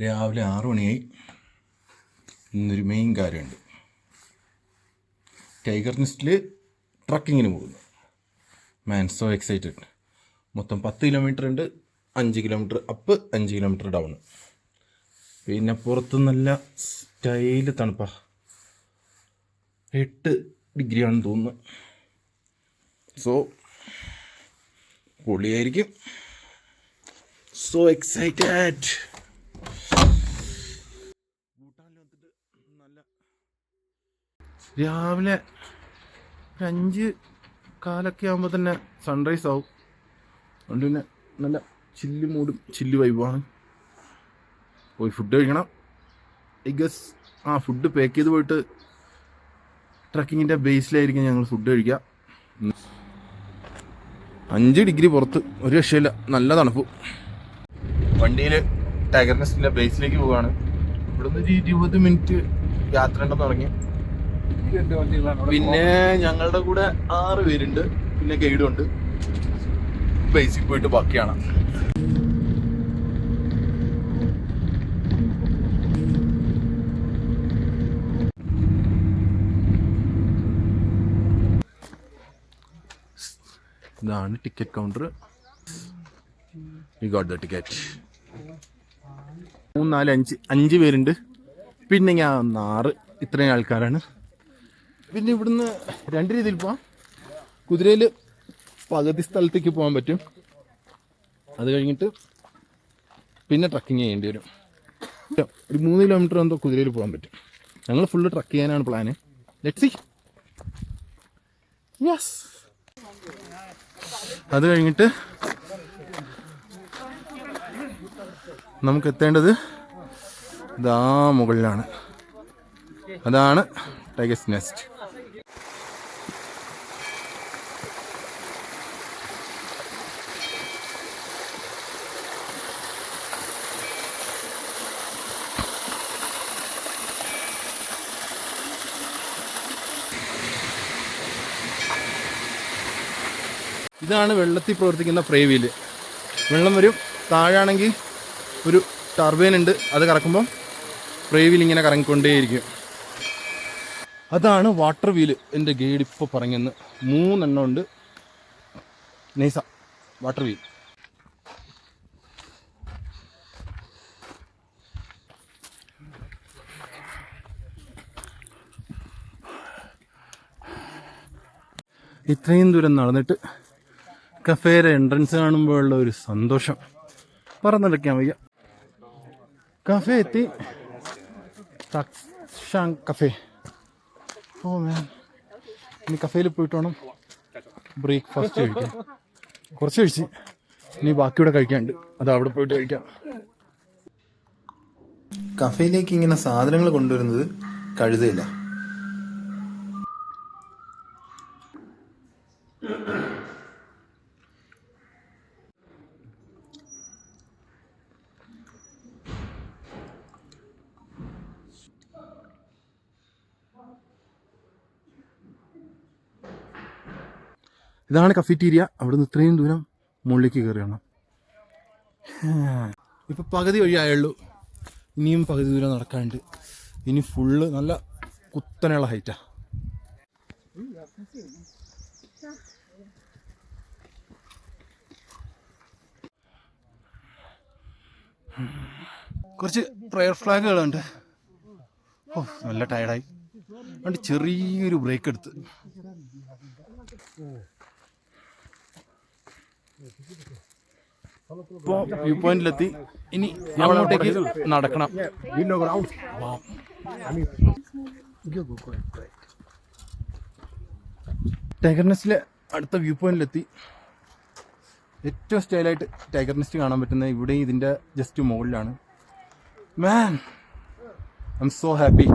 രാവിലെ 6 മണിയായി. ഇന്നൊരു മെയിൻ കാര്യമുണ്ട്. ടൈഗർ നെസ്റ്റിൽ ട്രക്കിങ്ങിന് പോകുന്നു. Man so excited. മൊത്തം 10 കിലോമീറ്റർ ഉണ്ട്. 5 കിലോമീറ്റർ അപ്പ്, 5 കിലോമീറ്റർ ഡൗൺ. പിന്നെ പുറത്ത് നല്ല സ്റ്റൈല് തണുപ്പാ. 8 ഡിഗ്രിയാണെന്ന് തോന്നുന്നു. സോ പൊളിയായിരിക്കും. So excited. രാവിലെ 5 കാലൊക്കെ ആകുമ്പോൾ തന്നെ സൺറൈസ് ആവും. അതുകൊണ്ട് പിന്നെ നല്ല ചില്ല് മൂടും, ചില്ല് വൈബാണ്. പോയി ഫുഡ് കഴിക്കണം. ഐ ഗസ് ഫുഡ് പാക്ക് ചെയ്ത് പോയിട്ട് ട്രക്കിങ്ങിൻ്റെ ബേസിലായിരിക്കും ഞങ്ങൾ ഫുഡ് കഴിക്കുക. 5 ഡിഗ്രി പുറത്ത്, ഒരു രക്ഷയില്ല, നല്ല തണുപ്പ്. വണ്ടിയിൽ ടൈഗർ നെസ്റ്റിൻ്റെ ബേസിലേക്ക് പോവുകയാണ്. ഇവിടുന്ന് ഒരു 20 മിനിറ്റ് യാത്ര ഉണ്ടെന്ന് തുടങ്ങി. പിന്നെ ഞങ്ങളുടെ കൂടെ 6 പേരുണ്ട്. പിന്നെ ഗൈഡും ഉണ്ട്. ബേസിൽ പോയിട്ട് ബാക്കിയാണ്. ഇതാണ് ticket counter. You got the ticket. 3, 4, 5 പേരുണ്ട്. പിന്നെ ഞാൻ 6. ഇത്രയും ആൾക്കാരാണ്. പിന്നെ ഇവിടുന്ന് 2 രീതിയിൽ പോവാം. കുതിരയിൽ പകുതി സ്ഥലത്തേക്ക് പോകാൻ പറ്റും. അത് കഴിഞ്ഞിട്ട് പിന്നെ ട്രക്കിങ് ചെയ്യേണ്ടി വരും. ഒരു 3 കിലോമീറ്റർ എന്തോ കുതിരയിൽ പോകാൻ പറ്റും. ഞങ്ങൾ ഫുള്ള് ട്രക്ക് ചെയ്യാനാണ് പ്ലാന്. Let's see. യെസ്. അത് കഴിഞ്ഞിട്ട് നമുക്ക് എത്തേണ്ടത് ഇതാ മുകളിലാണ്. അതാണ് ടൈഗർ നെസ്റ്റ്. ഇതാണ് വെള്ളത്തിൽ പ്രവർത്തിക്കുന്ന ഫ്രൈ വീല്. വെള്ളം വരും. താഴാണെങ്കിൽ ഒരു ടർബൈൻ ഉണ്ട്. അത് കറക്കുമ്പം ഫ്രൈ വീൽ ഇങ്ങനെ കറങ്ങിക്കൊണ്ടേയിരിക്കും. അതാണ് വാട്ടർ വീല്. എൻ്റെ ഗൈഡ് ഇപ്പോൾ പറഞ്ഞെന്ന് 3 എണ്ണം ഉണ്ട്. നൈസ വാട്ടർ വീൽ. ഇത്രയും ദൂരം നടന്നിട്ട് കഫേയുടെ എൻട്രൻസ് കാണുമ്പോഴുള്ള ഒരു സന്തോഷം പറന്നെടുക്കാൻ വയ്യ. കഫേ എത്തി. തക്ഷാങ് കഫേ. ഓ മാൻ, ഇനി കഫേയിൽ പോയിട്ട് വേണം ബ്രേക്ക്ഫാസ്റ്റ് കഴിക്കാൻ. കുറച്ച് കഴിച്ച് ഇനി ബാക്കിയൂടെ കഴിക്കാനുണ്ട്. അത് അവിടെ പോയിട്ട് കഴിക്കാം. കഫേയിലേക്ക് ഇങ്ങനെ സാധനങ്ങൾ കൊണ്ടുവരുന്നത് കഴുതയില്ല. ഇതാണ് കഫറ്റീരിയ. അവിടുന്ന് ഇത്രയും ദൂരം മുകളിലേക്ക് കയറിയാണ്. ഇപ്പം പകുതി വഴിയായുള്ളൂ. ഇനിയും പകുതി ദൂരം നടക്കാനുണ്ട്. ഇനി ഫുള്ള് നല്ല കുത്തനെയുള്ള ഹൈറ്റാ. കുറച്ച് പ്രയർ ഫ്ലാഗുകളുണ്ട്. ഓ നല്ല ടയർഡായി. അതുകൊണ്ട് ചെറിയൊരു ബ്രേക്ക് എടുത്ത്. ഇപ്പോൾ വ്യൂ പോയിന്റിലെത്തി. ഇനി അങ്ങോട്ടേക്ക് നടക്കണം. ടൈഗർ നെസ്റ്റിലെ അടുത്ത വ്യൂ പോയിന്റിലെത്തി. ഏറ്റവും സ്റ്റൈലായിട്ട് ടൈഗർ നെസ്റ്റ് കാണാൻ പറ്റുന്ന ഇവിടെ ഇതിൻ്റെ ജസ്റ്റ് മുകളിലാണ്. മാൻ, ഐ എം സോ ഹാപ്പി.